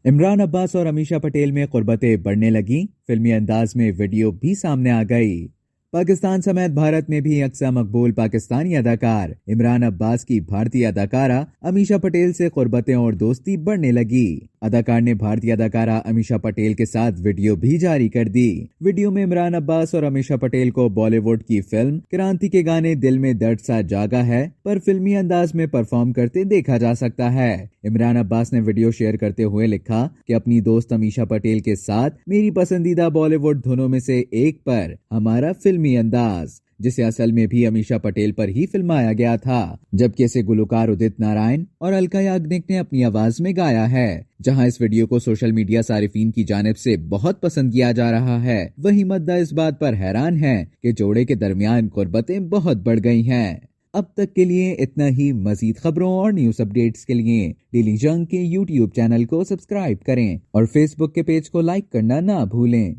इमरान अब्बास और अमीषा पटेल में कुर्बतें बढ़ने लगी। फिल्मी अंदाज में वीडियो भी सामने आ गई। पाकिस्तान समेत भारत में भी अक्सर मकबूल पाकिस्तानी अदाकार इमरान अब्बास की भारतीय अदाकारा अमीषा पटेल से कुर्बतें और दोस्ती बढ़ने लगी। अदाकार ने भारतीय अदाकारा अमीषा पटेल के साथ वीडियो भी जारी कर दी। वीडियो में इमरान अब्बास और अमीषा पटेल को बॉलीवुड की फिल्म क्रांति के गाने दिल में दर्द सा जागा है पर फिल्मी अंदाज में परफॉर्म करते देखा जा सकता है। इमरान अब्बास ने वीडियो शेयर करते हुए लिखा कि अपनी दोस्त अमीषा पटेल के साथ मेरी पसंदीदा बॉलीवुड धुनों में से एक पर हमारा फिल्मी अंदाज, जिसे असल में भी अमीषा पटेल पर ही फिल्माया गया था, जबकि इसे गुलकार उदित नारायण और अलका याग्निक ने अपनी आवाज में गाया है। जहां इस वीडियो को सोशल मीडिया सारिफीन की जानिब से बहुत पसंद किया जा रहा है, वहीं मद्दा इस बात पर हैरान है कि जोड़े के दरमियान कुर्बतें बहुत बढ़ गई हैं। अब तक के लिए इतना ही। मजीद खबरों और न्यूज अपडेट्स के लिए डेली जंग के यूट्यूब चैनल को सब्सक्राइब करें और फेसबुक के पेज को लाइक करना ना भूलें।